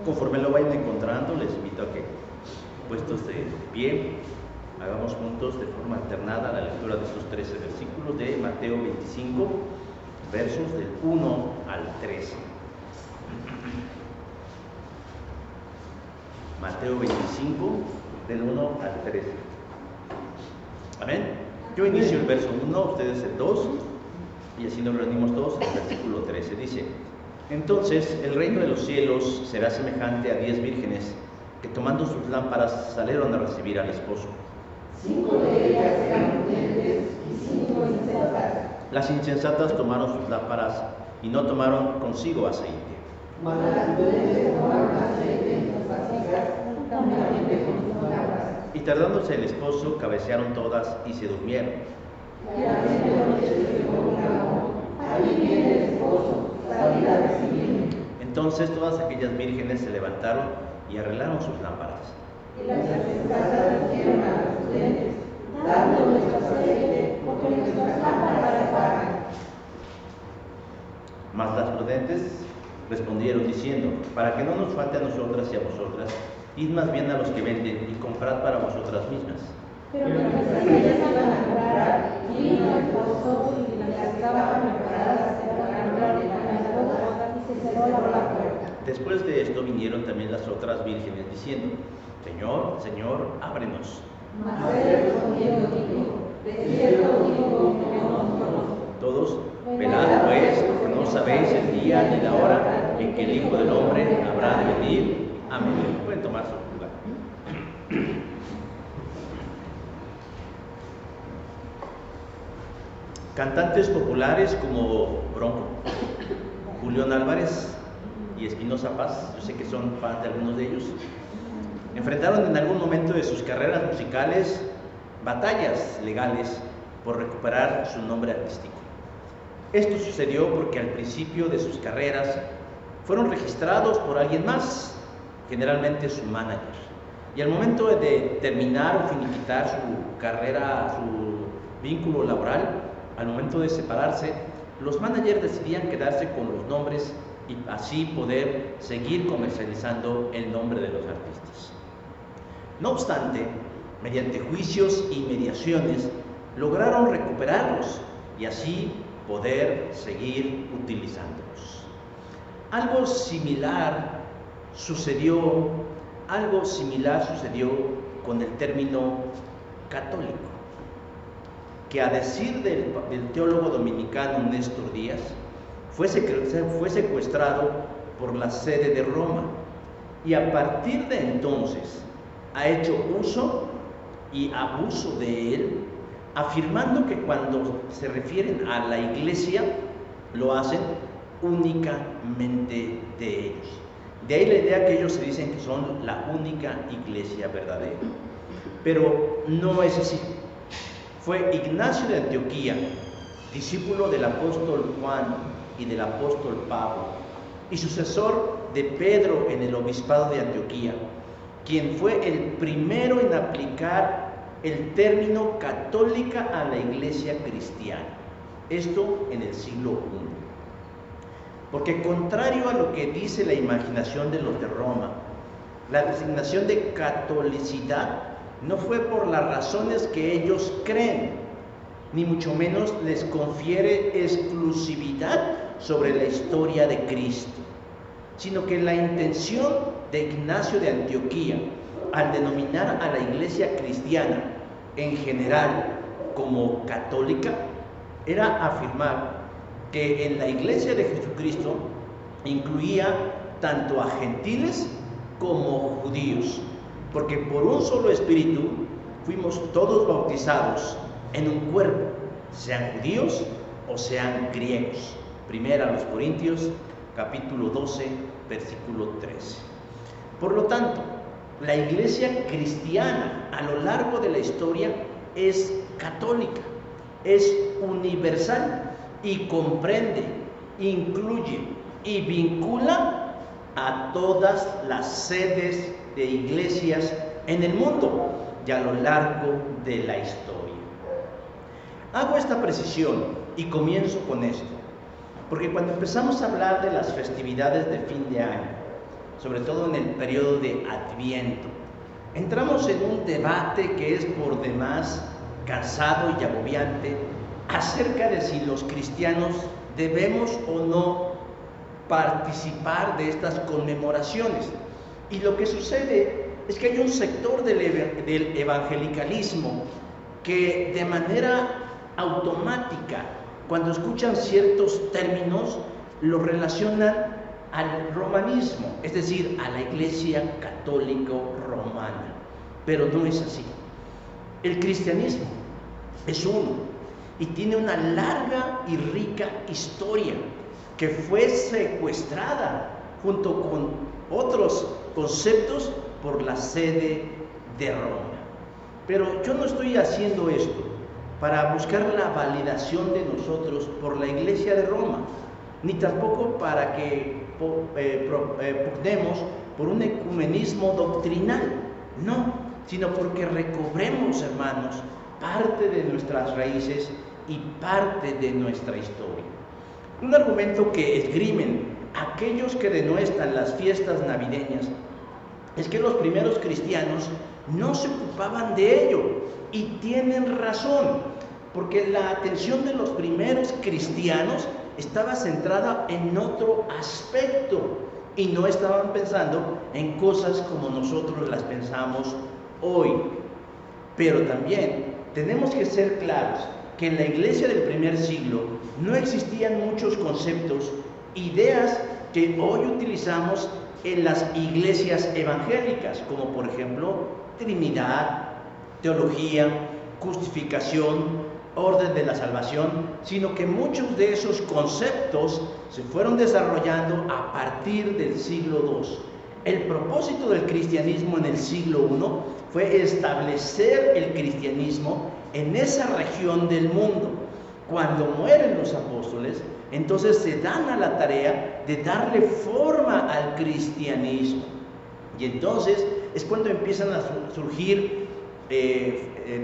Conforme lo vayan encontrando, les invito a que, puestos de pie, hagamos juntos de forma alternada la lectura de estos 13 versículos de Mateo 25, versos del 1 al 13. Mateo 25, del 1 al 13. Amén. Yo inicio el verso 1, ustedes el 2, y así nos reunimos todos en el versículo 13. Dice: entonces el reino de los cielos será semejante a 10 vírgenes que tomando sus lámparas salieron a recibir al esposo. 5 de ellas eran prudentes y 5 insensatas. Las insensatas tomaron sus lámparas y no tomaron consigo aceite. Mas las prudentes tomaron aceite en sus vasijas, juntamente con sus lámparas. Y tardándose el esposo, cabecearon todas y se durmieron. Y la noche se clamó: ahí viene el esposo, salid a recibirme. Entonces todas aquellas vírgenes se levantaron y arreglaron sus lámparas. Y las insensatas dijeron a las prudentes: dadnos nuestro aceite, porque nuestras lámparas apagan. Mas las prudentes respondieron diciendo: para que no nos falte a nosotras y a vosotras, id más bien a los que venden y comprad para vosotras mismas. Pero mientras ellas iban a comprar, vino el esposo y las que estaban preparadas se levantaron en las 2 horas y se cerró la puerta. Después de esto vinieron también las otras vírgenes diciendo: Señor, Señor, ábrenos. Mas él respondiendo dijo: de cierto digo que no os conozco. Todos: velad pues, porque no sabéis el día ni la hora en que el Hijo del Hombre habrá de venir. Amén. Pueden tomar su lugar. Cantantes populares como Bronco, Julián Álvarez y Espinosa Paz, yo sé que son fans de algunos de ellos, enfrentaron en algún momento de sus carreras musicales batallas legales por recuperar su nombre artístico. Esto sucedió porque al principio de sus carreras fueron registrados por alguien más, generalmente su manager, y al momento de terminar o finiquitar su carrera, su vínculo laboral, al momento de separarse, los managers decidían quedarse con los nombres y así poder seguir comercializando el nombre de los artistas. No obstante, mediante juicios y mediaciones, lograron recuperarlos y así poder seguir utilizándolos. Algo similar sucedió con el término católico, que a decir del teólogo dominicano Néstor Díaz, fue secuestrado por la sede de Roma y a partir de entonces ha hecho uso y abuso de él, afirmando que cuando se refieren a la iglesia lo hacen únicamente de ellos. De ahí la idea que ellos se dicen que son la única iglesia verdadera. Pero no es así. Fue Ignacio de Antioquía, discípulo del apóstol Juan y del apóstol Pablo, y sucesor de Pedro en el obispado de Antioquía, quien fue el primero en aplicar el término católica a la iglesia cristiana. Esto en el siglo I. Porque contrario a lo que dice la imaginación de los de Roma, la designación de catolicidad no fue por las razones que ellos creen, ni mucho menos les confiere exclusividad sobre la historia de Cristo, sino que la intención de Ignacio de Antioquía, al denominar a la iglesia cristiana en general como católica, era afirmar que en la iglesia de Jesucristo incluía tanto a gentiles como judíos, porque por un solo espíritu fuimos todos bautizados en un cuerpo, sean judíos o sean griegos. Primera a los Corintios, capítulo 12, versículo 13. Por lo tanto, la iglesia cristiana a lo largo de la historia es católica, es universal y comprende, incluye y vincula a todas las sedes de iglesias en el mundo y a lo largo de la historia. Hago esta precisión y comienzo con esto, porque cuando empezamos a hablar de las festividades de fin de año, sobre todo en el periodo de Adviento, entramos en un debate que es por demás cansado y agobiante acerca de si los cristianos debemos o no participar de estas conmemoraciones. Y lo que sucede es que hay un sector del evangelicalismo que de manera automática, cuando escuchan ciertos términos, los relacionan al romanismo, es decir, a la Iglesia Católica Romana. Pero no es así. El cristianismo es uno y tiene una larga y rica historia que fue secuestrada junto con otros conceptos por la sede de Roma. Pero yo no estoy haciendo esto para buscar la validación de nosotros por la Iglesia de Roma, ni tampoco para que pugnemos por un ecumenismo doctrinal, no, sino porque recobremos, hermanos, parte de nuestras raíces y parte de nuestra historia. Un argumento que esgrimen aquellos que denuestan las fiestas navideñas es que los primeros cristianos no se ocupaban de ello, y tienen razón, porque la atención de los primeros cristianos estaba centrada en otro aspecto y no estaban pensando en cosas como nosotros las pensamos hoy. Pero también tenemos que ser claros que en la iglesia del primer siglo no existían muchos conceptos, ideas que hoy utilizamos en las iglesias evangélicas, como por ejemplo Trinidad, teología, justificación, orden de la salvación, sino que muchos de esos conceptos se fueron desarrollando a partir del siglo II. El propósito del cristianismo en el siglo I fue establecer el cristianismo en esa región del mundo. Cuando mueren los apóstoles, entonces se dan a la tarea de darle forma al cristianismo. Y entonces es cuando empiezan a surgir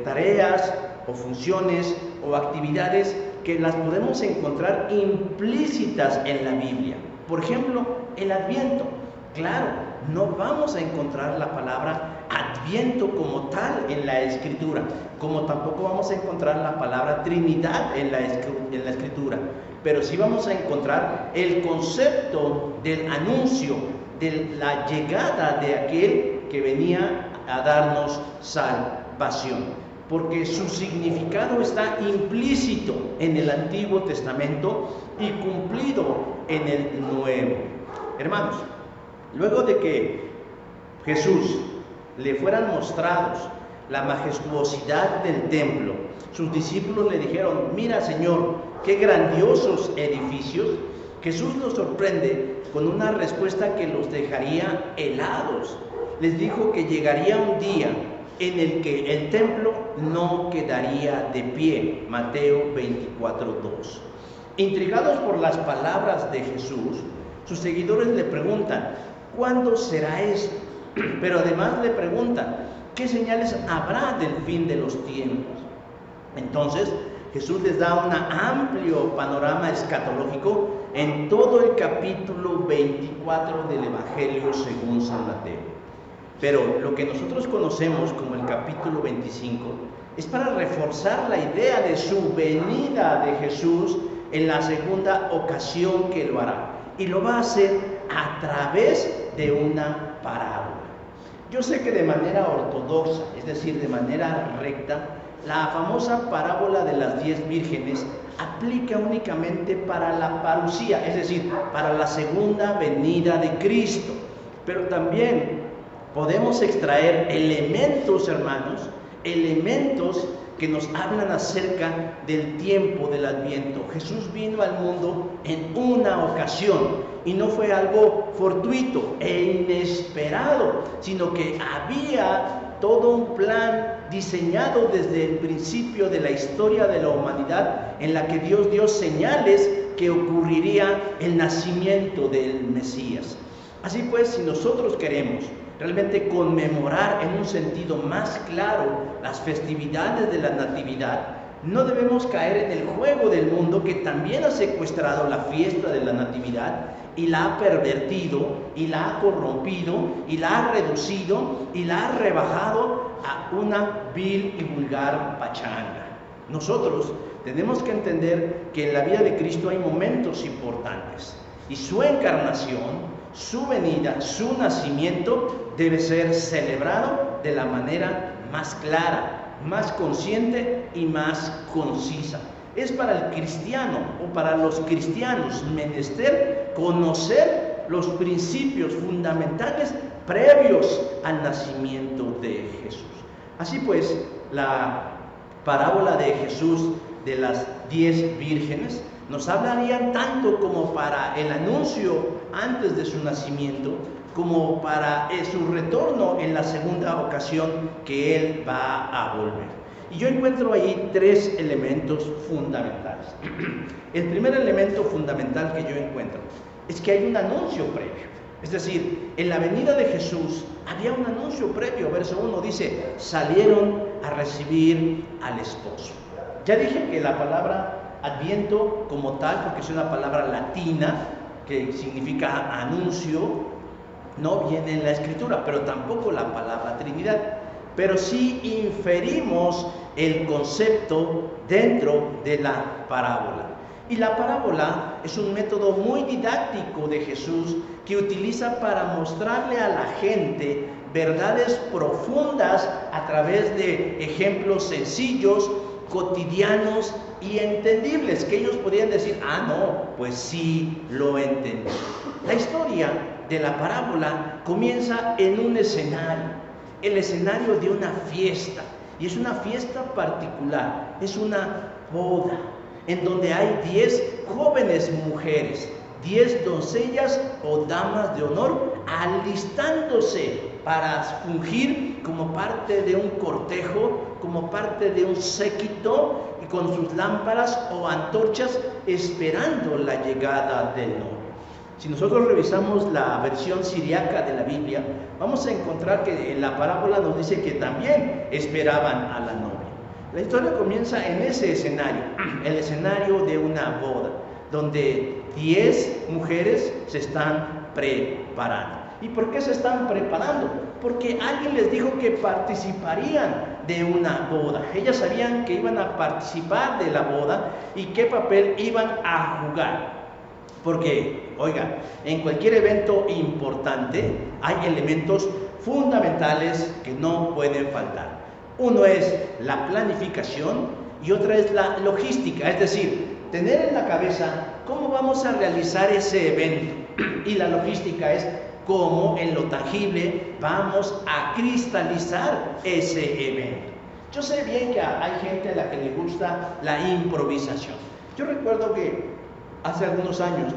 tareas o funciones o actividades que las podemos encontrar implícitas en la Biblia. Por ejemplo, el Adviento. Claro, no vamos a encontrar la palabra Adviento como tal en la Escritura, como tampoco vamos a encontrar la palabra Trinidad en la Escritura, pero sí vamos a encontrar el concepto del anuncio, de la llegada de aquel que venía a darnos salvación, porque su significado está implícito en el Antiguo Testamento y cumplido en el Nuevo. Hermanos, luego de que Jesús le fueran mostrados la majestuosidad del templo, sus discípulos le dijeron: mira, Señor, qué grandiosos edificios. Jesús los sorprende con una respuesta que los dejaría helados. Les dijo que llegaría un día en el que el templo no quedaría de pie. Mateo 24:2. Intrigados por las palabras de Jesús, sus seguidores le preguntan: ¿cuándo será esto? Pero además le preguntan: ¿qué señales habrá del fin de los tiempos? Entonces Jesús les da un amplio panorama escatológico en todo el capítulo 24 del Evangelio según San Mateo. Pero lo que nosotros conocemos como el capítulo 25 es para reforzar la idea de su venida de Jesús en la segunda ocasión que lo hará. Y lo va a hacer a través de una parábola. Yo sé que de manera ortodoxa, es decir, de manera recta, la famosa parábola de las 10 vírgenes aplica únicamente para la parucía, es decir, para la segunda venida de Cristo. Pero también podemos extraer elementos, hermanos, elementos que nos hablan acerca del tiempo del Adviento. Jesús vino al mundo en una ocasión y no fue algo fortuito e inesperado, sino que había todo un plan diseñado desde el principio de la historia de la humanidad, en la que Dios dio señales que ocurriría el nacimiento del Mesías. Así pues, si nosotros queremos realmente conmemorar en un sentido más claro las festividades de la Natividad, No debemos caer en el juego del mundo que también ha secuestrado la fiesta de la Natividad y la ha pervertido, y la ha corrompido, y la ha reducido, y la ha rebajado a una vil y vulgar pachanga. Nosotros tenemos que entender que en la vida de Cristo hay momentos importantes, y su encarnación, su venida, su nacimiento debe ser celebrado de la manera más clara, más consciente y más concisa. Es para el cristiano o para los cristianos menester conocer los principios fundamentales previos al nacimiento de Jesús. Así pues, la parábola de Jesús de las 10 vírgenes nos hablaría tanto como para el anuncio antes de su nacimiento, como para su retorno en la segunda ocasión que Él va a volver. Y yo encuentro ahí 3 elementos fundamentales. El primer elemento fundamental que yo encuentro es que hay un anuncio previo. Es decir, en la venida de Jesús había un anuncio previo. Verso 1 dice, salieron a recibir al esposo. Ya dije que la palabra Adviento como tal, porque es una palabra latina que significa anuncio, no viene en la Escritura, pero tampoco la palabra Trinidad. Pero sí inferimos el concepto dentro de la parábola. Y la parábola es un método muy didáctico de Jesús que utiliza para mostrarle a la gente verdades profundas a través de ejemplos sencillos, cotidianos y entendibles, que ellos podían decir, ah, no, pues sí lo entendí. La historia de la parábola comienza en un escenario, el escenario de una fiesta, y es una fiesta particular, es una boda, en donde hay 10 jóvenes mujeres, 10 doncellas o damas de honor, alistándose para fungir como parte de un cortejo, como parte de un séquito, y con sus lámparas o antorchas esperando la llegada del novio. Si nosotros revisamos la versión siriaca de la Biblia, vamos a encontrar que en la parábola nos dice que también esperaban a la novia. La historia comienza en ese escenario, el escenario de una boda, donde 10 mujeres se están preparando. ¿Y por qué se están preparando? Porque alguien les dijo que participarían de una boda. Ellas sabían que iban a participar de la boda y qué papel iban a jugar. Porque, oiga, en cualquier evento importante hay elementos fundamentales que no pueden faltar. Uno es la planificación y otra es la logística, es decir, tener en la cabeza cómo vamos a realizar ese evento. Y la logística es cómo en lo tangible vamos a cristalizar ese evento. Yo sé bien que hay gente a la que le gusta la improvisación. Yo recuerdo que hace algunos años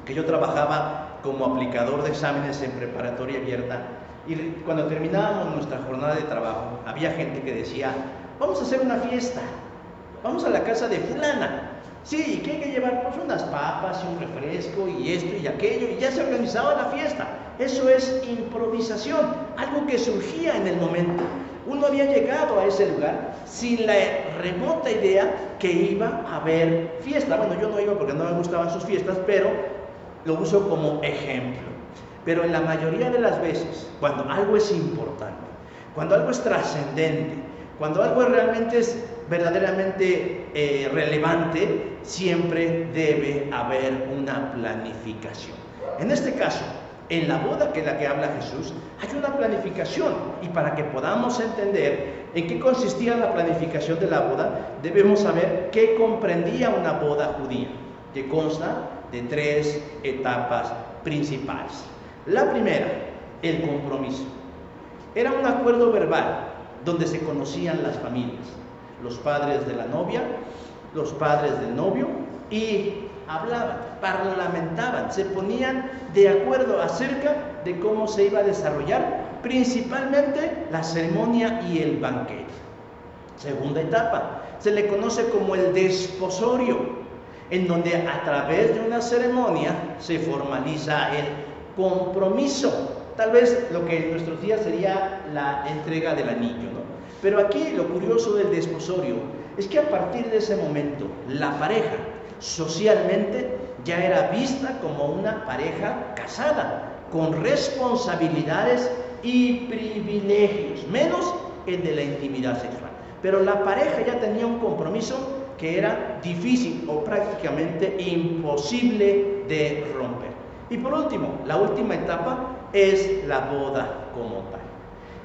que yo trabajaba como aplicador de exámenes en preparatoria abierta, y cuando terminábamos nuestra jornada de trabajo, había gente que decía, vamos a hacer una fiesta, vamos a la casa de fulana. Sí, ¿qué hay que llevar? Pues unas papas y un refresco y esto y aquello, y ya se organizaba la fiesta. Eso es improvisación, algo que surgía en el momento. Uno había llegado a ese lugar sin la remota idea que iba a haber fiesta. Bueno, yo no iba porque no me gustaban sus fiestas, pero lo uso como ejemplo. Pero en la mayoría de las veces, cuando algo es importante, cuando algo es trascendente, cuando algo realmente es verdaderamente relevante, siempre debe haber una planificación. En este caso, en la boda que es la que habla Jesús, hay una planificación, y para que podamos entender en qué consistía la planificación de la boda, debemos saber qué comprendía una boda judía, que consta de 3 etapas principales. La primera, el compromiso. Era un acuerdo verbal donde se conocían las familias, los padres de la novia, los padres del novio, y hablaban, parlamentaban, se ponían de acuerdo acerca de cómo se iba a desarrollar principalmente la ceremonia y el banquete. Segunda etapa, se le conoce como el desposorio, en donde a través de una ceremonia se formaliza el compromiso, tal vez lo que en nuestros días sería la entrega del anillo, ¿no? Pero aquí lo curioso del desposorio es que a partir de ese momento, la pareja socialmente ya era vista como una pareja casada, con responsabilidades y privilegios, menos el de la intimidad sexual. Pero la pareja ya tenía un compromiso que era difícil o prácticamente imposible de romper. Y por último, la última etapa es la boda como tal.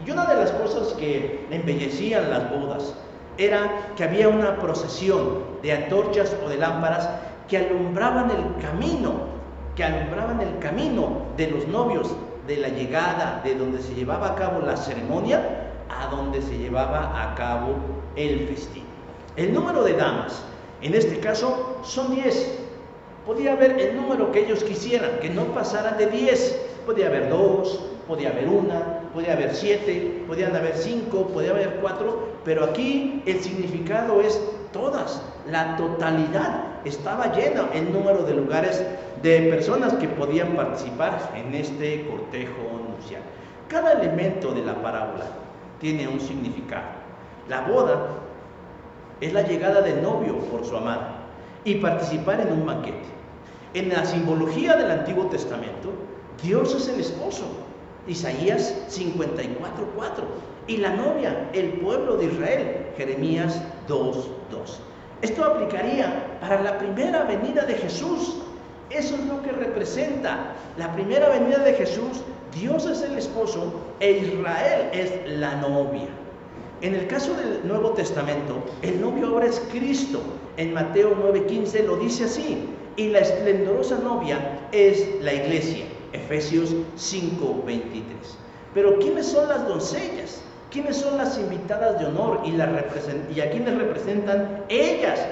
Y una de las cosas que embellecían las bodas era que había una procesión de antorchas o de lámparas que alumbraban el camino de los novios, de la llegada, de donde se llevaba a cabo la ceremonia, a donde se llevaba a cabo el festín. El número de damas, en este caso, son 10. Podía haber el número que ellos quisieran, que no pasaran de 10. Podía haber 2, podía haber 1, podía haber 7, podían haber 5, podía haber 4, pero aquí el significado es todas, la totalidad. Estaba lleno el número de lugares de personas que podían participar en este cortejo nupcial. Cada elemento de la parábola tiene un significado. La boda es la llegada del novio por su amada y participar en un banquete. En la simbología del Antiguo Testamento, Dios es el esposo, Isaías 54:4, y la novia, el pueblo de Israel, Jeremías 2:2. Esto aplicaría para la primera venida de Jesús. Eso es lo que representa la primera venida de Jesús. Dios es el esposo e Israel es la novia. En el caso del Nuevo Testamento, el novio ahora es Cristo. En Mateo 9:15 lo dice así: y la esplendorosa novia es la iglesia. Efesios 5:23. Pero ¿quiénes son las doncellas? ¿Quiénes son las invitadas de honor y a quienes representan ellas?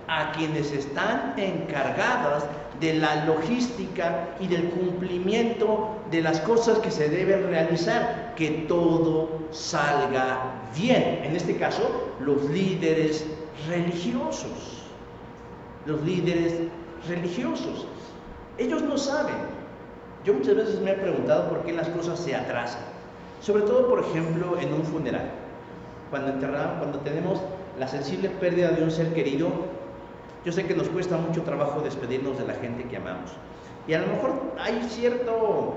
A quienes están encargadas de la logística y del cumplimiento de las cosas que se deben realizar, que todo salga bien. En este caso, los líderes religiosos. Los líderes religiosos. Ellos no saben. Yo muchas veces me he preguntado por qué las cosas se atrasan. Sobre todo, por ejemplo, en un funeral. Cuando tenemos la sensible pérdida de un ser querido, yo sé que nos cuesta mucho trabajo despedirnos de la gente que amamos. Y a lo mejor hay cierto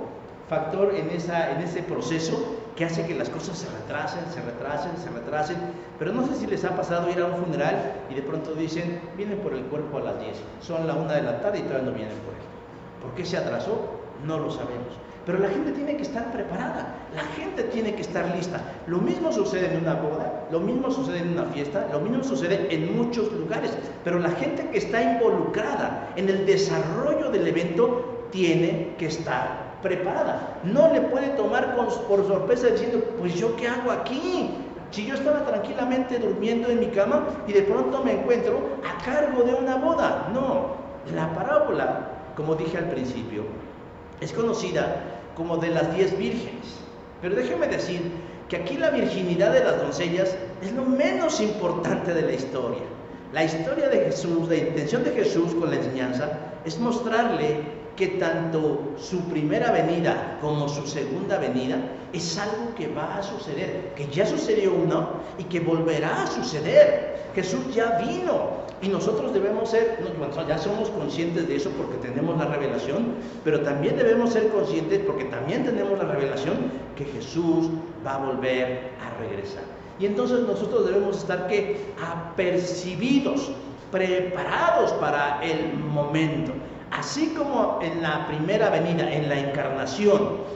factor en ese proceso que hace que las cosas se retrasen. Pero no sé si les ha pasado ir a un funeral y de pronto dicen: vienen por el cuerpo a las 10, son la 1 de la tarde y todavía no vienen por él. ¿Por qué se atrasó? No lo sabemos. Pero la gente tiene que estar preparada, la gente tiene que estar lista. Lo mismo sucede en una boda, lo mismo sucede en una fiesta, lo mismo sucede en muchos lugares. Pero la gente que está involucrada en el desarrollo del evento tiene que estar preparada. No le puede tomar por sorpresa diciendo: pues yo qué hago aquí, si yo estaba tranquilamente durmiendo en mi cama y de pronto me encuentro a cargo de una boda. No, la parábola, como dije al principio, es conocida como de las 10 vírgenes. Pero déjeme decir que aquí la virginidad de las doncellas es lo menos importante de la historia. La historia de Jesús, la intención de Jesús con la enseñanza es mostrarle que tanto su primera venida como su segunda venida es algo que va a suceder, que ya sucedió uno y que volverá a suceder. Jesús ya vino y nosotros debemos ser, ya somos conscientes de eso porque tenemos la revelación, pero también debemos ser conscientes porque también tenemos la revelación que Jesús va a volver a regresar. Y entonces nosotros debemos estar apercibidos, preparados para el momento. Así como en la primera venida, en la encarnación,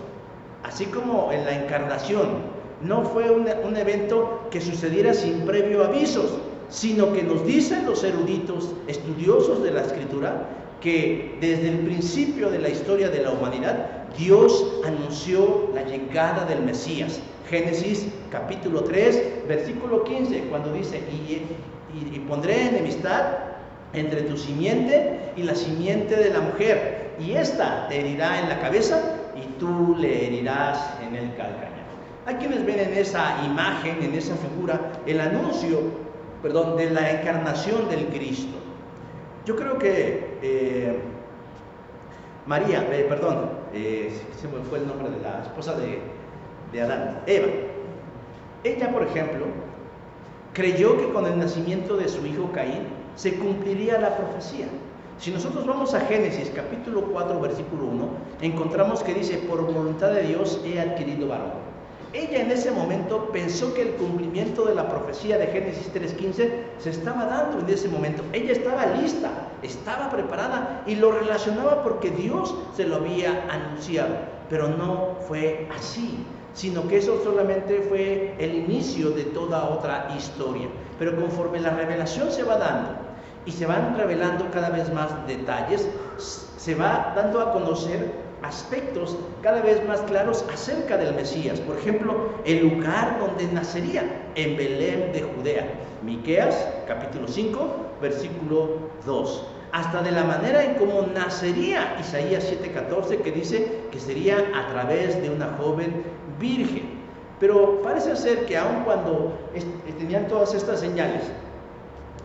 no fue un evento que sucediera sin previo avisos, sino que nos dicen los eruditos, estudiosos de la Escritura, que desde el principio de la historia de la humanidad, Dios anunció la llegada del Mesías. Génesis capítulo 3, versículo 15, cuando dice: y pondré enemistad entre tu simiente y la simiente de la mujer, y ésta te herirá en la cabeza y tú le herirás en el calcañar. Hay quienes ven en esa imagen, en esa figura, el anuncio, de la encarnación del Cristo. Yo creo que María, se me fue el nombre de la esposa de Adán, Eva. Ella, por ejemplo, creyó que con el nacimiento de su hijo Caín se cumpliría la profecía. Si nosotros vamos a Génesis capítulo 4 versículo 1, encontramos que dice: por voluntad de Dios he adquirido varón. Ella en ese momento pensó que el cumplimiento de la profecía de Génesis 3:15 se estaba dando en ese momento. Ella estaba lista, estaba preparada y lo relacionaba porque Dios se lo había anunciado. Pero no fue así, sino que eso solamente fue el inicio de toda otra historia. Pero conforme la revelación se va dando y se van revelando cada vez más detalles, se va dando a conocer aspectos cada vez más claros acerca del Mesías. Por ejemplo, el lugar donde nacería, en Belén de Judea. Miqueas capítulo 5 versículo 2. Hasta de la manera en cómo nacería, Isaías 7:14, que dice que sería a través de una joven virgen. Pero parece ser que aun cuando tenían todas estas señales,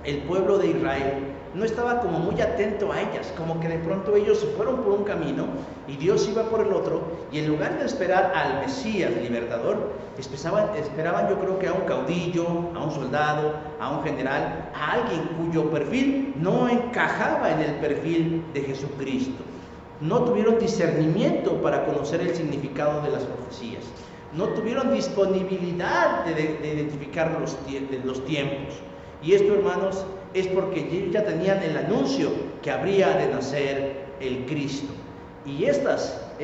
el pueblo de Israel no estaba como muy atento a ellas, como que de pronto ellos se fueron por un camino y Dios iba por el otro, y en lugar de esperar al Mesías libertador, esperaban yo creo que a un caudillo, a un soldado, a un general, a alguien cuyo perfil no encajaba en el perfil de Jesucristo. No tuvieron discernimiento para conocer el significado de las profecías, no tuvieron disponibilidad de identificar los tiempos. Y esto, hermanos, es porque ellos ya tenían el anuncio que habría de nacer el Cristo. Y a estas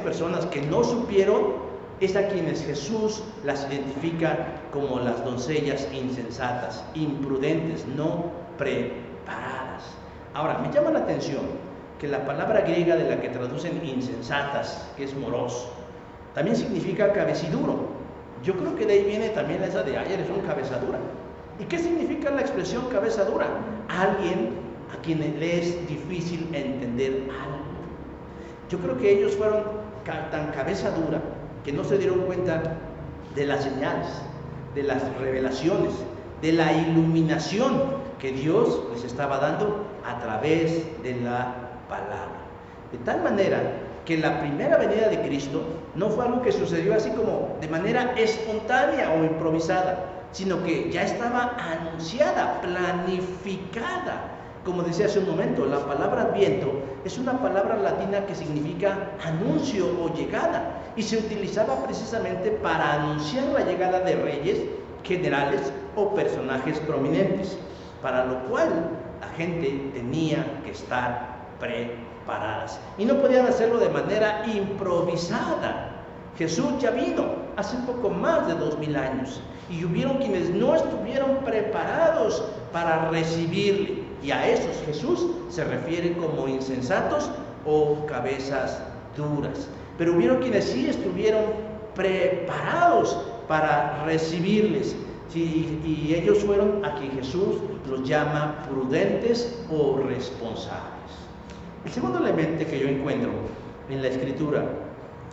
personas que no supieron, es a quienes Jesús las identifica como las doncellas insensatas, imprudentes, no preparadas. Ahora, me llama la atención que la palabra griega de la que traducen insensatas, que es moros, también significa cabeciduro. Yo creo que de ahí viene también esa de ayer, es un cabezadura. ¿Y qué significa la expresión cabezadura? Alguien a quien le es difícil entender algo. Yo creo que ellos fueron tan cabezadura que no se dieron cuenta de las señales, de las revelaciones, de la iluminación que Dios les estaba dando a través de la palabra. De tal manera que la primera venida de Cristo no fue algo que sucedió así como de manera espontánea o improvisada, sino que ya estaba anunciada, planificada. Como decía hace un momento, la palabra Adviento es una palabra latina que significa anuncio o llegada, y se utilizaba precisamente para anunciar la llegada de reyes, generales o personajes prominentes, para lo cual la gente tenía que estar preparadas y no podían hacerlo de manera improvisada. Jesús ya vino hace poco más de 2000 años y hubieron quienes no estuvieron preparados para recibirle, y a esos Jesús se refiere como insensatos o cabezas duras. Pero hubieron quienes sí estuvieron preparados para recibirles, y ellos fueron a quien Jesús los llama prudentes o responsables. El segundo elemento que yo encuentro en la Escritura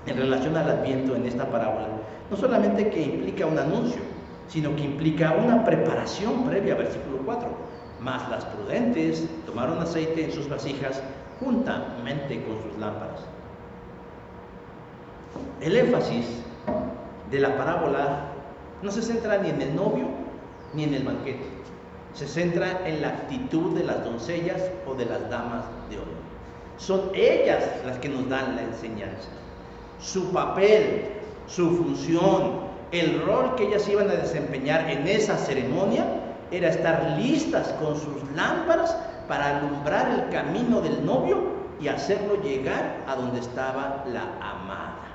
en relación al Adviento en esta parábola, no solamente que implica un anuncio, sino que implica una preparación previa, versículo 4. Mas las prudentes tomaron aceite en sus vasijas juntamente con sus lámparas. El énfasis de la parábola no se centra ni en el novio ni en el banquete, se centra en la actitud de las doncellas o de las damas de oro. Son ellas las que nos dan la enseñanza. Su papel, su función, el rol que ellas iban a desempeñar en esa ceremonia era estar listas con sus lámparas para alumbrar el camino del novio y hacerlo llegar a donde estaba la amada.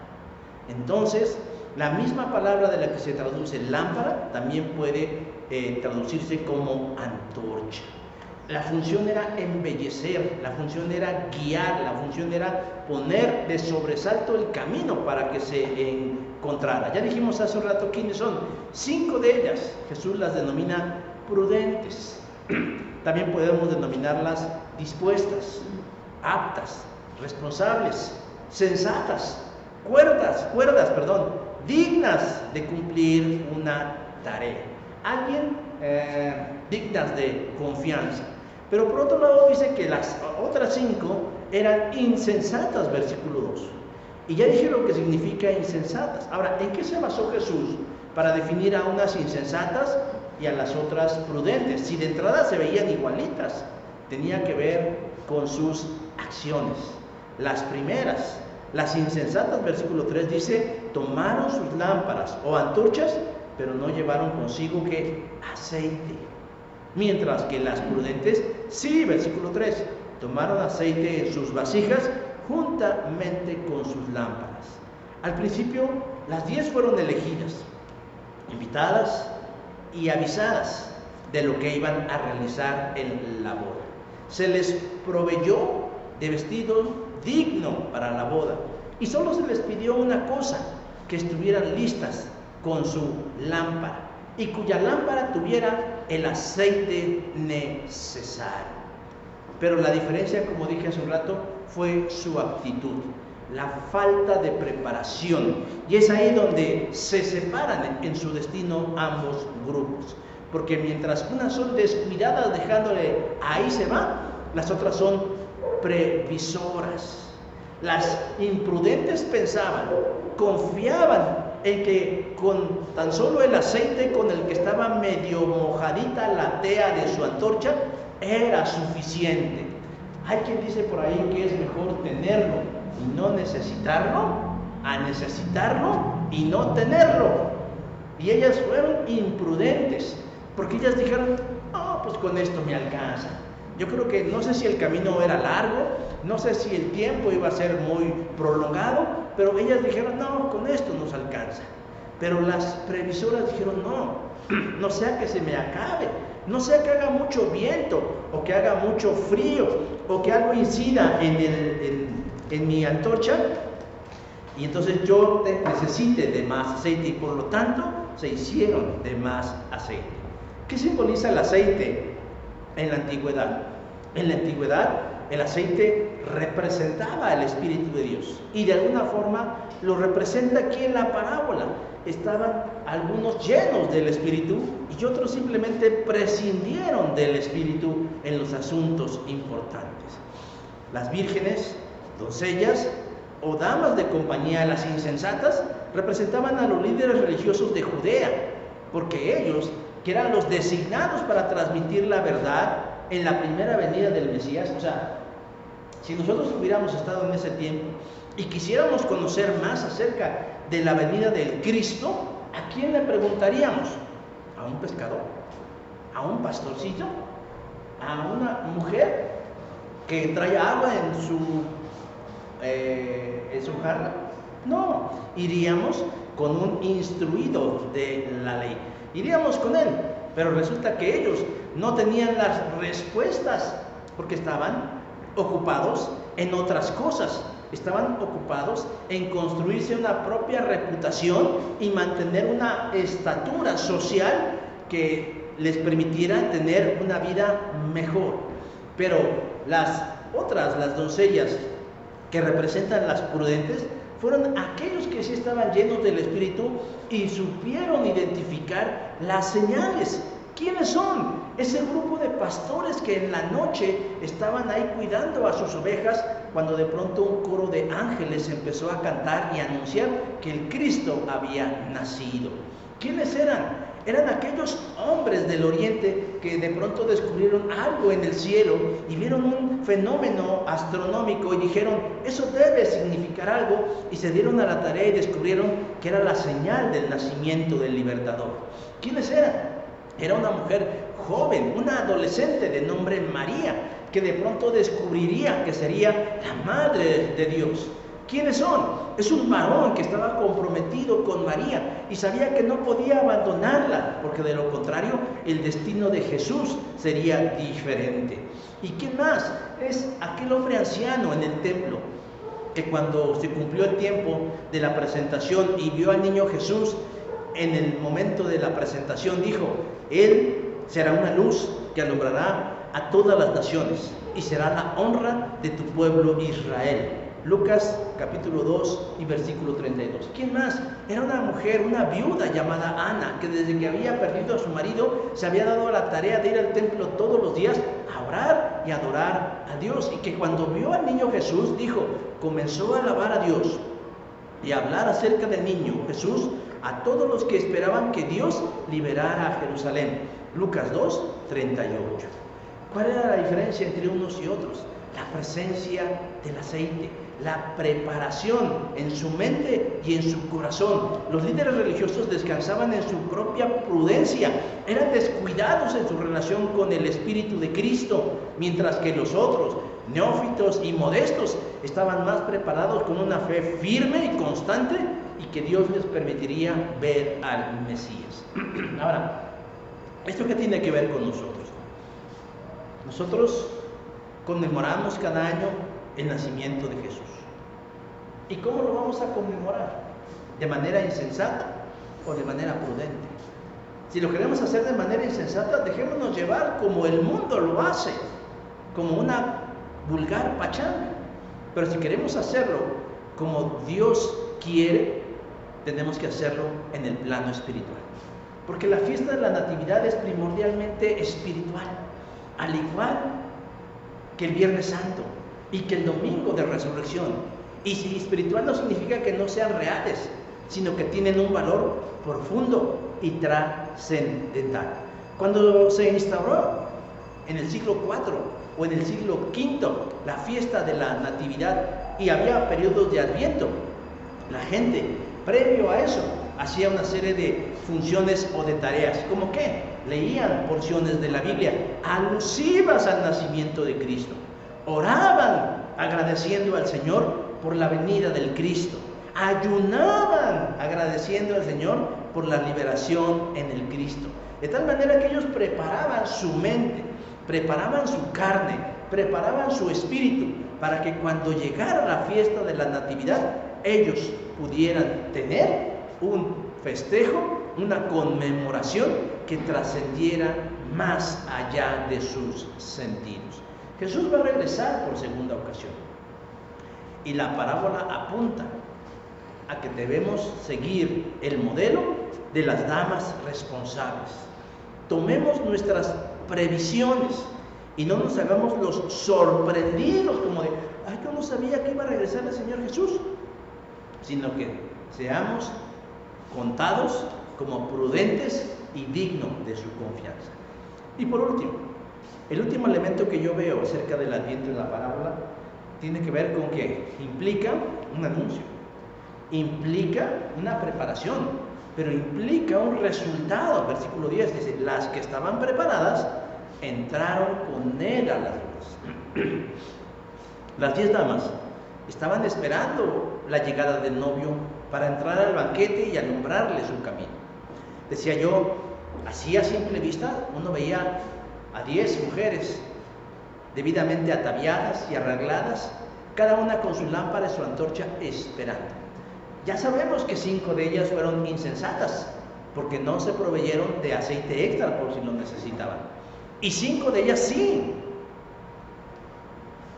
Entonces, la misma palabra de la que se traduce lámpara también puede traducirse como antorcha. La función era embellecer, la función era guiar, la función era poner de sobresalto el camino para que se encontrara. Ya dijimos hace un rato quiénes son. 5 de ellas, Jesús las denomina prudentes. También podemos denominarlas dispuestas, aptas, responsables, sensatas, cuerdas, dignas de cumplir una tarea. Alguien dignas de confianza. Pero por otro lado dice que las otras 5 eran insensatas, versículo 2. Y ya dije lo que significa insensatas. Ahora, ¿en qué se basó Jesús para definir a unas insensatas y a las otras prudentes. Si de entrada se veían igualitas, tenía que ver con sus acciones. Las primeras, las insensatas, versículo 3 dice, tomaron sus lámparas o antorchas, pero no llevaron consigo ¿qué? Aceite. Mientras que las prudentes, sí, versículo 3, tomaron aceite en sus vasijas juntamente con sus lámparas. Al principio, las 10 fueron elegidas, invitadas y avisadas de lo que iban a realizar en la boda. Se les proveyó de vestido digno para la boda y solo se les pidió una cosa, que estuvieran listas con su lámpara y cuya lámpara tuviera el aceite necesario. Pero la diferencia, como dije hace un rato, fue su actitud, la falta de preparación, y es ahí donde se separan en su destino ambos grupos, porque mientras unas son descuidadas dejándole ahí se va, las otras son previsoras. Las imprudentes pensaban, confiaban en que con tan solo el aceite con el que estaba medio mojadita la tea de su antorcha era suficiente. Hay quien dice por ahí que es mejor tenerlo y no necesitarlo, a necesitarlo y no tenerlo. Y ellas fueron imprudentes, porque ellas dijeron, no, pues con esto me alcanza. Yo creo que no sé si el camino era largo, no sé si el tiempo iba a ser muy prolongado, pero ellas dijeron, no, con esto nos alcanza. Pero las previsoras dijeron, no sea que se me acabe, no sea que haga mucho viento, o que haga mucho frío, o que algo incida en mi antorcha, y entonces yo necesite de más aceite, y por lo tanto se hicieron de más aceite. ¿Qué simboliza el aceite en la antigüedad? En la antigüedad el aceite representaba el Espíritu de Dios, y de alguna forma lo representa aquí en la parábola. Estaban algunos llenos del Espíritu y otros simplemente prescindieron del Espíritu en los asuntos importantes. Las vírgenes, doncellas o damas de compañía, las insensatas, representaban a los líderes religiosos de Judea, porque ellos, que eran los designados para transmitir la verdad en la primera venida del Mesías, o sea, si nosotros hubiéramos estado en ese tiempo y quisiéramos conocer más acerca de la venida del Cristo, ¿a quién le preguntaríamos? ¿A un pescador? ¿A un pastorcillo? ¿A una mujer que trae agua en su jarra? No, iríamos con un instruido de la ley, iríamos con él, pero resulta que ellos no tenían las respuestas porque estaban ocupados en otras cosas. Estaban ocupados en construirse una propia reputación y mantener una estatura social que les permitiera tener una vida mejor. Pero las otras, las doncellas que representan las prudentes, fueron aquellos que sí estaban llenos del Espíritu y supieron identificar las señales. ¿Quiénes son? Ese grupo de pastores que en la noche estaban ahí cuidando a sus ovejas, cuando de pronto un coro de ángeles empezó a cantar y a anunciar que el Cristo había nacido. ¿Quiénes eran? Eran aquellos hombres del oriente que de pronto descubrieron algo en el cielo y vieron un fenómeno astronómico y dijeron, eso debe significar algo, y se dieron a la tarea y descubrieron que era la señal del nacimiento del libertador. ¿Quiénes eran? Era una mujer joven, una adolescente de nombre María, que de pronto descubriría que sería la madre de Dios. ¿Quiénes son? Es un varón que estaba comprometido con María y sabía que no podía abandonarla, porque de lo contrario el destino de Jesús sería diferente. ¿Y quién más? Es aquel hombre anciano en el templo, que cuando se cumplió el tiempo de la presentación y vio al niño Jesús, en el momento de la presentación dijo, Él será una luz que alumbrará a todas las naciones y será la honra de tu pueblo Israel. Lucas capítulo 2 y versículo 32. ¿Quién más? Era una mujer, una viuda llamada Ana, que desde que había perdido a su marido se había dado a la tarea de ir al templo todos los días a orar y adorar a Dios, y que cuando vio al niño Jesús, comenzó a alabar a Dios y a hablar acerca del niño Jesús. a todos los que esperaban que Dios liberara a Jerusalén. Lucas 2, 38. ¿Cuál era la diferencia entre unos y otros? La presencia del aceite, la preparación en su mente y en su corazón. Los líderes religiosos descansaban en su propia prudencia, eran descuidados en su relación con el Espíritu de Cristo, mientras que los otros, neófitos y modestos, estaban más preparados con una fe firme y constante y que Dios les permitiría ver al Mesías. Ahora, ¿esto qué tiene que ver con nosotros? Nosotros conmemoramos cada año el nacimiento de Jesús. ¿Y cómo lo vamos a conmemorar? ¿De manera insensata o de manera prudente? Si lo queremos hacer de manera insensata, dejémonos llevar como el mundo lo hace, como una vulgar pachanga. Pero si queremos hacerlo como Dios quiere, tenemos que hacerlo en el plano espiritual. Porque la fiesta de la Natividad es primordialmente espiritual, al igual que el Viernes Santo y que el Domingo de Resurrección. Y si espiritual no significa que no sean reales, sino que tienen un valor profundo y trascendental. Cuando se instauró en el siglo IV o en el siglo V la fiesta de la Natividad y había periodos de Adviento, la gente, previo a eso, hacía una serie de funciones o de tareas, como que leían porciones de la Biblia alusivas al nacimiento de Cristo, oraban agradeciendo al Señor por la venida del Cristo, ayunaban agradeciendo al Señor por la liberación en el Cristo, de tal manera que ellos preparaban su mente, preparaban su carne, preparaban su espíritu, para que cuando llegara la fiesta de la Natividad, ellos pudieran tener un festejo, una conmemoración que trascendiera más allá de sus sentidos. Jesús va a regresar por segunda ocasión y la parábola apunta a que debemos seguir el modelo de las damas responsables. Tomemos nuestras previsiones y no nos hagamos los sorprendidos como de, ay, yo no sabía que iba a regresar el Señor Jesús, sino que seamos contados como prudentes y dignos de su confianza. Y por último, el último elemento que yo veo acerca del Adviento en la parábola tiene que ver con que implica un anuncio, implica una preparación, pero implica un resultado. Versículo 10 dice, las que estaban preparadas entraron con él a las bodas. Las 10 damas estaban esperando la llegada del novio para entrar al banquete y alumbrarle su camino. Decía yo, así a simple vista, uno veía a 10 mujeres debidamente ataviadas y arregladas, cada una con su lámpara y su antorcha esperando. Ya sabemos que 5 de ellas fueron insensatas, porque no se proveyeron de aceite extra por si lo necesitaban. Y 5 de ellas sí.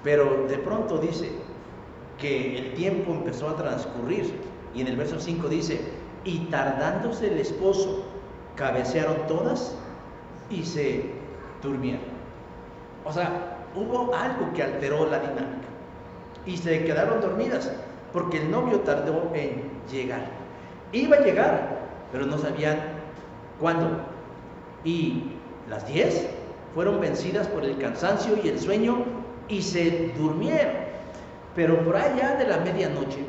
Pero de pronto dice que el tiempo empezó a transcurrir, y en el verso 5 dice, y tardándose el esposo, cabecearon todas y se durmieron. O sea, hubo algo que alteró la dinámica y se quedaron dormidas porque el novio tardó en llegar. Iba a llegar, pero no sabían cuándo. Y las 10 fueron vencidas por el cansancio y el sueño y se durmieron. Pero por allá de la medianoche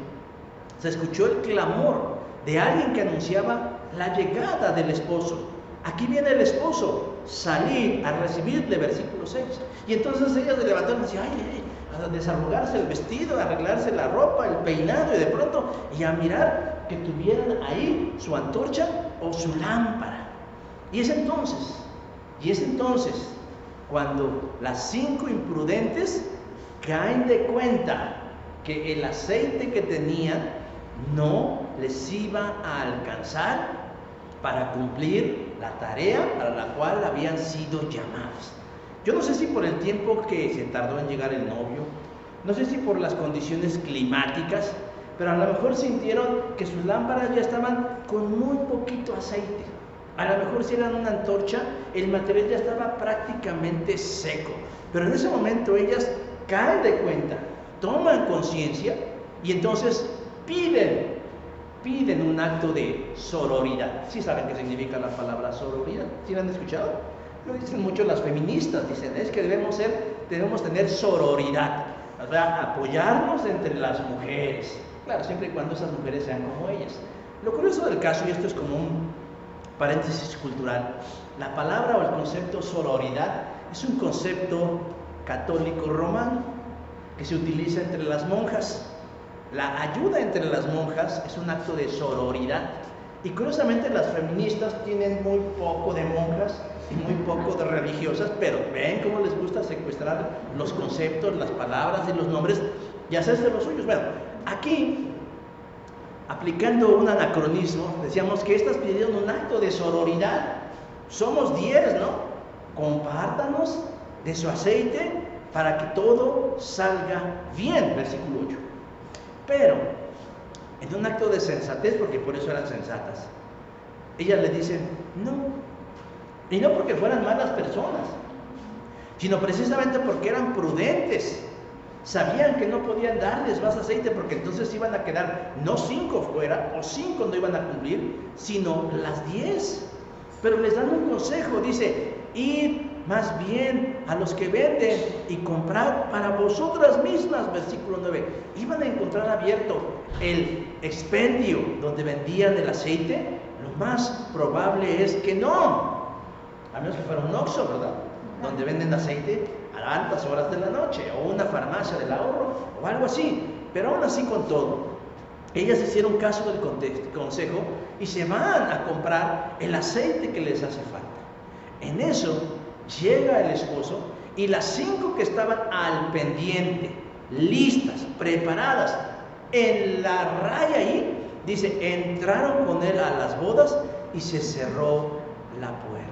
se escuchó el clamor de alguien que anunciaba la llegada del esposo. Aquí viene el esposo, salid a recibirle, versículo 6. Y entonces ellas se levantaron y decían, ay, a desarrugarse el vestido, a arreglarse la ropa, el peinado, y de pronto, y a mirar que tuvieran ahí su antorcha o su lámpara. Y es entonces cuando las 5 imprudentes caen de cuenta que el aceite que tenían no les iba a alcanzar para cumplir la tarea para la cual habían sido llamadas. Yo no sé si por el tiempo que se tardó en llegar el novio, no sé si por las condiciones climáticas, pero a lo mejor sintieron que sus lámparas ya estaban con muy poquito aceite. A lo mejor si eran una antorcha, el material ya estaba prácticamente seco. Pero en ese momento ellas caen de cuenta, toman conciencia y entonces piden piden un acto de sororidad. ¿Sí saben qué significa la palabra sororidad? ¿Sí la han escuchado? Lo dicen mucho las feministas, dicen, es que debemos tener sororidad, o sea, apoyarnos entre las mujeres. Claro, siempre y cuando esas mujeres sean como ellas. Lo curioso del caso, y esto es como un paréntesis cultural, la palabra o el concepto sororidad es un concepto católico romano que se utiliza entre las monjas. La ayuda entre las monjas es un acto de sororidad. Y curiosamente las feministas tienen muy poco de monjas y muy poco de religiosas, pero ven cómo les gusta secuestrar los conceptos, las palabras y los nombres y hacerse los suyos. Bueno, aquí, aplicando un anacronismo, decíamos que estas pidieron un acto de sororidad. Somos 10, ¿no? Compártanos de su aceite para que todo salga bien, versículo 8. Pero, en un acto de sensatez, porque por eso eran sensatas, ellas le dicen, no. Y no porque fueran malas personas, sino precisamente porque eran prudentes. Sabían que no podían darles más aceite porque entonces iban a quedar no 5 fuera, o 5 no iban a cumplir, sino las 10. Pero les dan un consejo, dice, id más bien a los que venden y comprad para vosotras mismas, versículo 9. Iban a encontrar abierto el expendio donde vendían el aceite. Lo más probable es que no, a menos que fuera un Oxxo, ¿verdad?, donde venden aceite a altas horas de la noche, o una farmacia del ahorro, o algo así. Pero aún así, con todo, ellas hicieron caso del consejo y se van a comprar el aceite que les hace falta. En eso llega el esposo y las 5 que estaban al pendiente, listas, preparadas, en la raya ahí, dice, entraron con él a las bodas y se cerró la puerta.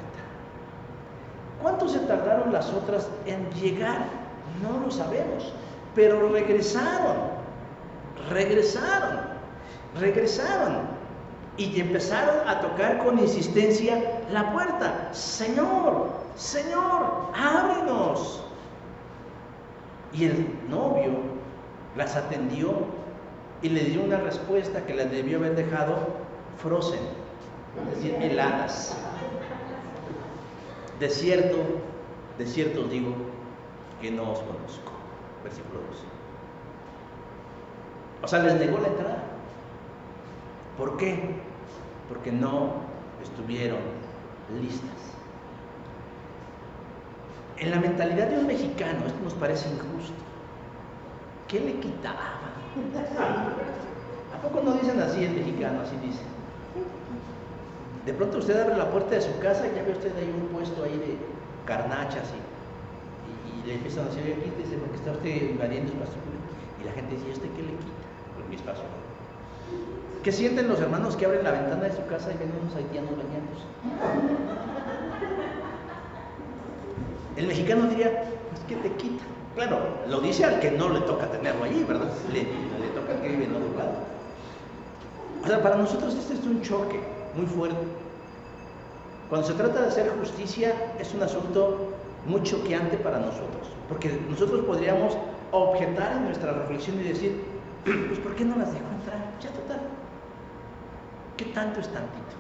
¿Cuánto se tardaron las otras en llegar? No lo sabemos, pero regresaron y empezaron a tocar con insistencia la puerta. Señor, Señor, ábrenos. Y el novio las atendió y le dio una respuesta que las debió haber dejado frozen, es decir, heladas. De cierto os digo que no os conozco. Versículo 2. O sea, les negó la entrada. ¿Por qué? Porque no estuvieron listas. En la mentalidad de un mexicano, esto nos parece injusto. ¿Qué le quitaba? ¿A poco no dicen así el mexicano? Así dice. De pronto usted abre la puerta de su casa y ya ve usted ahí un puesto ahí de garnachas y le empiezan a decir, quítese porque está usted invadiendo espacio público. Y la gente dice, ¿y usted qué le quita? Pues mi espacio. ¿Qué sienten los hermanos que abren la ventana de su casa y ven unos haitianos bañándose? El mexicano diría, pues ¿qué te quita? Claro, lo dice al que no le toca tenerlo allí, ¿verdad? Le toca al que vive en otro lado. O sea, para nosotros este es un choque muy fuerte. Cuando se trata de hacer justicia es un asunto muy choqueante para nosotros, porque nosotros podríamos objetar en nuestra reflexión y decir, pues ¿por qué no las dejó entrar? Ya total, ¿qué tanto es tantito?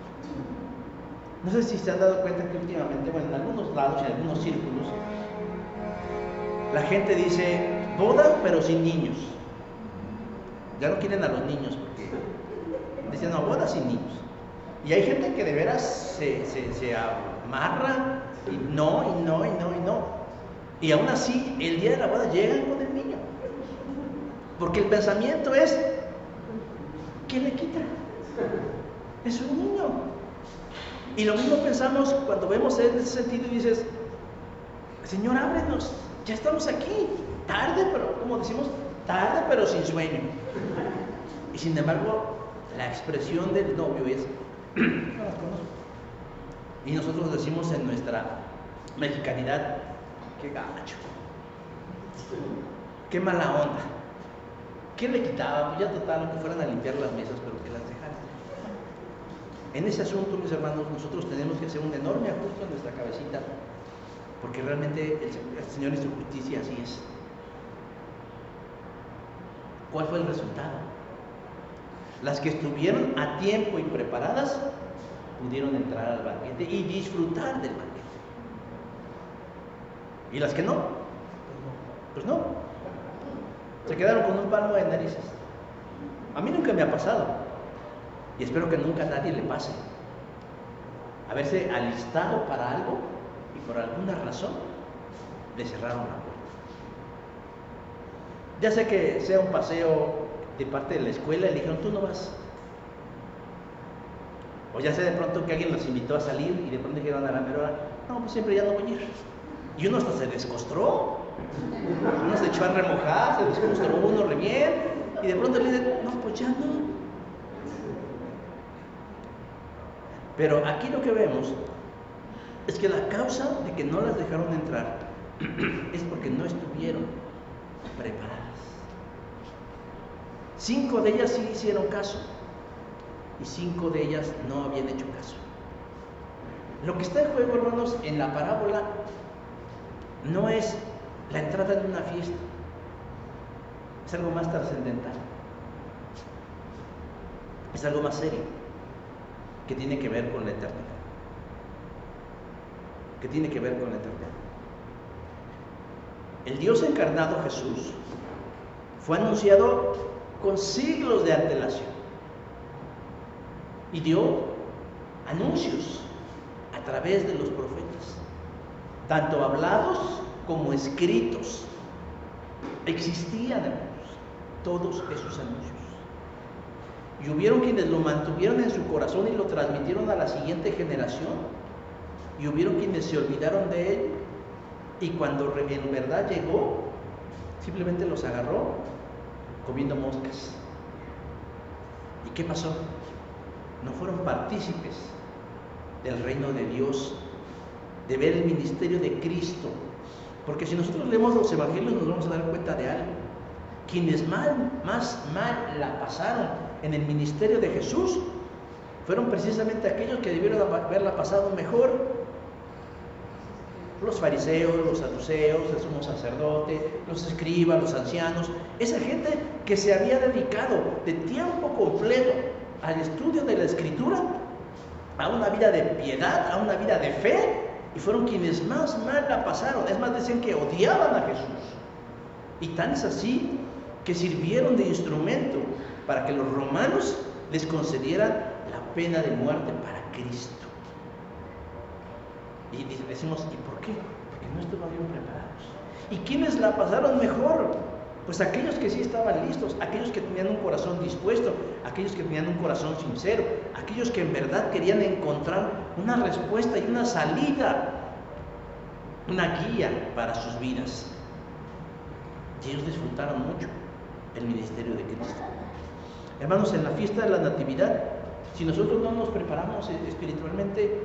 No sé si se han dado cuenta que últimamente, bueno, en algunos lados y en algunos círculos, la gente dice, boda pero sin niños. Ya no quieren a los niños porque dicen, no, boda sin niños. Y hay gente que de veras se amarra y no. Y aún así, el día de la boda llegan con el niño. Porque el pensamiento es, ¿qué le quita? Es un niño. Y lo mismo pensamos cuando vemos en ese sentido y dices, Señor, ábrenos, ya estamos aquí. Tarde, pero, como decimos, tarde pero sin sueño. Y sin embargo, la expresión del novio es, no las conozco. Y nosotros decimos en nuestra mexicanidad, qué gacho, qué mala onda. ¿Qué le quitaba? Pues ya total, que fueran a limpiar las mesas, pero que las dejaran. En ese asunto, mis hermanos, nosotros tenemos que hacer un enorme ajuste en nuestra cabecita, porque realmente el Señor hizo justicia, así es. ¿Cuál fue el resultado? Las que estuvieron a tiempo y preparadas pudieron entrar al banquete y disfrutar del banquete. ¿Y las que no? Pues no. Se quedaron con un palmo de narices. A mí nunca me ha pasado. Y espero que nunca a nadie le pase. Haberse alistado para algo y por alguna razón le cerraron la puerta. Ya sé que sea un paseo de parte de la escuela y le dijeron, tú no vas. O ya sé de pronto que alguien los invitó a salir y de pronto dijeron a la mera hora, no, pues siempre ya no voy a ir. Y uno hasta se descostró. Uno se echó a remojar, se descostró uno re bien. Y de pronto le dicen, no, pues ya no. Pero aquí lo que vemos es que la causa de que no las dejaron entrar es porque no estuvieron preparadas. 5 de ellas sí hicieron caso y 5 de ellas no habían hecho caso. Lo que está en juego, hermanos, en la parábola no es la entrada en una fiesta, es algo más trascendental, es algo más serio, que tiene que ver con la eternidad. Que tiene que ver con la eternidad. El Dios encarnado, Jesús, fue anunciado con siglos de antelación y dio anuncios a través de los profetas, tanto hablados como escritos. Existían, hermanos, todos esos anuncios. Y hubieron quienes lo mantuvieron en su corazón y lo transmitieron a la siguiente generación. Y hubieron quienes se olvidaron de él. Y cuando en verdad llegó, simplemente los agarró comiendo moscas. ¿Y qué pasó? No fueron partícipes del reino de Dios, de ver el ministerio de Cristo. Porque si nosotros leemos los evangelios nos vamos a dar cuenta de algo. Quienes más mal la pasaron en el ministerio de Jesús fueron precisamente aquellos que debieron haberla pasado mejor. Los fariseos, los saduceos, el sumo sacerdote, los escribas, los ancianos, esa gente que se había dedicado de tiempo completo al estudio de la Escritura, a una vida de piedad, a una vida de fe, y fueron quienes más mal la pasaron. Es más, decían que odiaban a Jesús. Y tan es así que sirvieron de instrumento para que los romanos les concedieran la pena de muerte para Cristo. Y decimos, ¿y por qué? Porque no estaban bien preparados. ¿Y quiénes la pasaron mejor? Pues aquellos que sí estaban listos, aquellos que tenían un corazón dispuesto, aquellos que tenían un corazón sincero, aquellos que en verdad querían encontrar una respuesta y una salida, una guía para sus vidas. Y ellos disfrutaron mucho el ministerio de Cristo. Hermanos, en la fiesta de la Natividad, si nosotros no nos preparamos espiritualmente,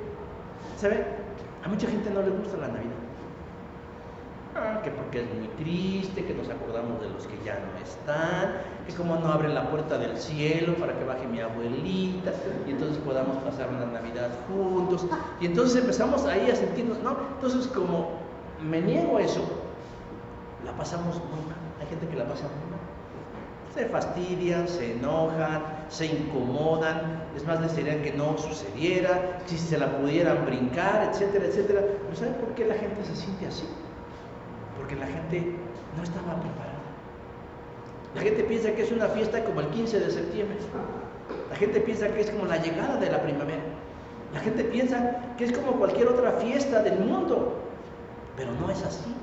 ¿sabe? A mucha gente no le gusta la Navidad. Que porque es muy triste, que nos acordamos de los que ya no están, que como no abren la puerta del cielo para que baje mi abuelita y entonces podamos pasar una Navidad juntos. Y entonces empezamos ahí a sentirnos, ¿no? Entonces, como me niego a eso, la pasamos muy mal. Hay gente que la pasa muy mal. Se fastidian, se enojan, se incomodan, es más, desearían que no sucediera, si se la pudieran brincar, etcétera, etcétera. ¿Pero saben por qué la gente se siente así? Porque la gente no estaba preparada. La gente piensa que es una fiesta como el 15 de septiembre. La gente piensa que es como la llegada de la primavera. La gente piensa que es como cualquier otra fiesta del mundo. Pero no es así.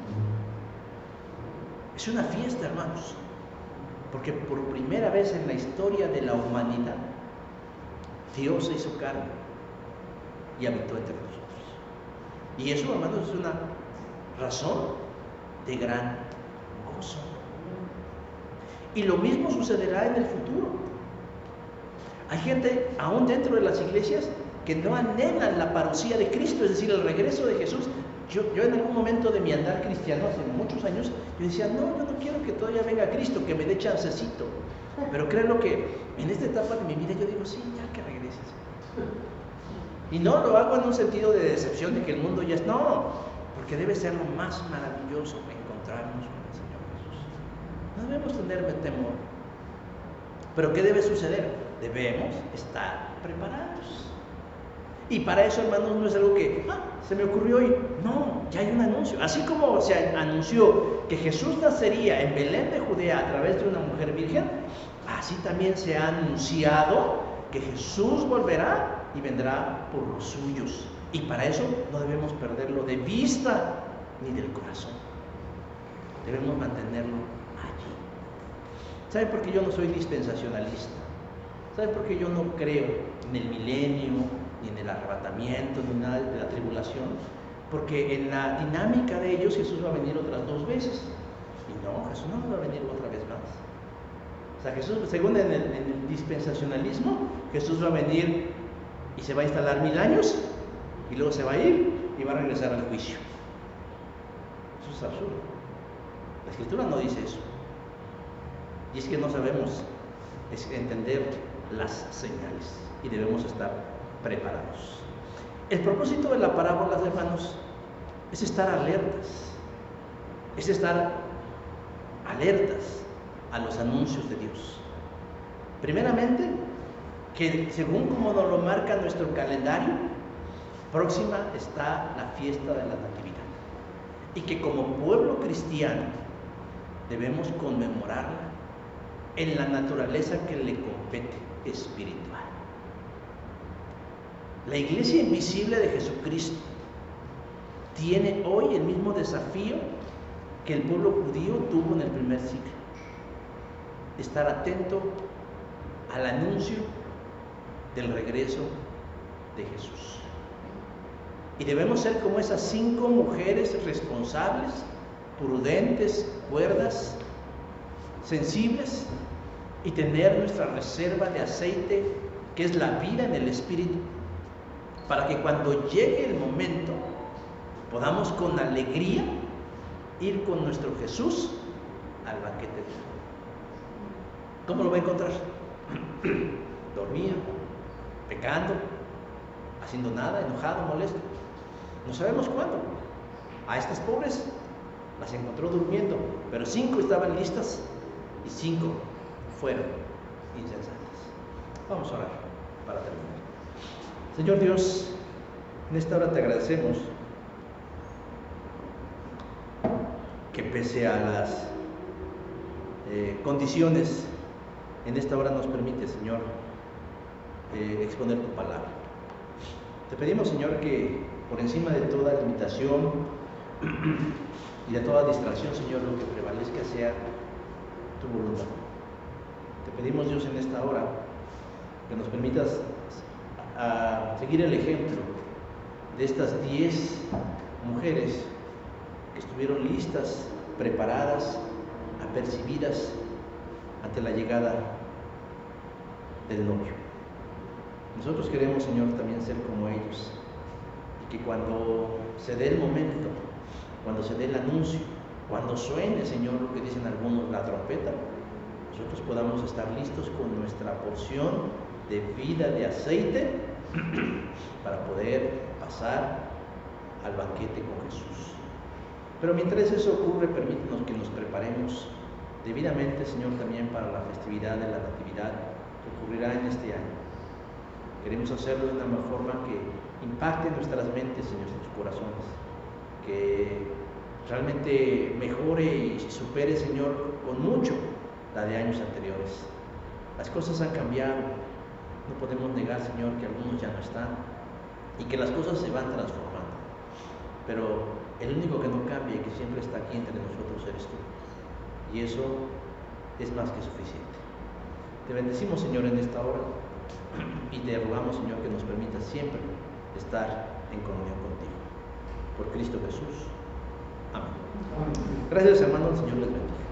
Es una fiesta, hermanos. Porque por primera vez en la historia de la humanidad, Dios se hizo carne y habitó entre nosotros. Y eso, hermanos, es una razón de gran gozo. Y lo mismo sucederá en el futuro. Hay gente, aún dentro de las iglesias, que no anhelan la parucía de Cristo, es decir, el regreso de Jesús. Yo en algún momento de mi andar cristiano, hace muchos años, yo decía, no, yo no quiero que todavía venga Cristo, que me dé chancecito. Pero créanlo que en esta etapa de mi vida yo digo, sí, ya que regreses. Y no lo hago en un sentido de decepción de que el mundo ya es, no, porque debe ser lo más maravilloso encontrarnos con el Señor Jesús. No debemos tener temor. Pero ¿qué debe suceder? debemos estar preparados. Y para eso, hermanos, no es algo que se me ocurrió hoy. No, ya hay un anuncio. Así como se anunció que Jesús nacería en Belén de Judea a través de una mujer virgen, así también se ha anunciado que Jesús volverá y vendrá por los suyos. Y para eso no debemos perderlo de vista ni del corazón. Debemos mantenerlo allí. ¿Saben por qué yo no soy dispensacionalista? ¿Saben por qué yo no creo en el milenio, ni en el arrebatamiento, ni nada de la tribulación? Porque en la dinámica de ellos Jesús va a venir otras 2 veces. Y no, Jesús no va a venir otra vez más. O sea, Jesús, según en el dispensacionalismo, Jesús va a venir y se va a instalar 1000 años y luego se va a ir y va a regresar al juicio. Eso es absurdo. La Escritura no dice eso. Y es que no sabemos entender las señales y debemos estar preparados. El propósito de la parábola, hermanos, es estar alertas. Es estar alertas a los anuncios de Dios. Primeramente, que según como nos lo marca nuestro calendario, próxima está la fiesta de la Natividad. Y que como pueblo cristiano debemos conmemorarla en la naturaleza que le compete espiritual. La iglesia invisible de Jesucristo tiene hoy el mismo desafío que el pueblo judío tuvo en el primer siglo: estar atento al anuncio del regreso de Jesús. Y debemos ser como esas 5 mujeres responsables, prudentes, cuerdas, sensibles, y tener nuestra reserva de aceite, que es la vida en el Espíritu, para que cuando llegue el momento podamos con alegría ir con nuestro Jesús al banquete de Dios. ¿Cómo lo va a encontrar? Dormido, pecando, haciendo nada, enojado, molesto. No sabemos cuándo. A estas pobres las encontró durmiendo, pero 5 estaban listas y 5 fueron insensatas. Vamos a orar para terminar. Señor Dios, en esta hora te agradecemos que pese a las condiciones, en esta hora nos permite, Señor, exponer tu palabra. Te pedimos, Señor, que por encima de toda limitación y de toda distracción, Señor, lo que prevalezca sea tu voluntad. Te pedimos, Dios, en esta hora que nos permitas seguir el ejemplo de estas 10 mujeres que estuvieron listas, preparadas, apercibidas ante la llegada del novio. Nosotros queremos, Señor, también ser como ellos, y que cuando se dé el momento, cuando se dé el anuncio, cuando suene, Señor, lo que dicen algunos, la trompeta, nosotros podamos estar listos con nuestra porción de vida, de aceite, para poder pasar al banquete con Jesús. Pero mientras eso ocurre, permítenos que nos preparemos debidamente, Señor, también para la festividad de la Natividad que ocurrirá en este año. Queremos hacerlo de una forma que impacte nuestras mentes y nuestros corazones, que realmente mejore y supere, Señor, con mucho la de años anteriores. Las cosas han cambiado, no podemos negar, Señor, que algunos ya no están y que las cosas se van transformando, pero el único que no cambia y que siempre está aquí entre nosotros eres tú, y eso es más que suficiente. Te bendecimos, Señor, en esta hora, y te rogamos, Señor, que nos permitas siempre estar en comunión contigo. Por Cristo Jesús. Amén. Gracias, hermanos. El Señor les bendiga.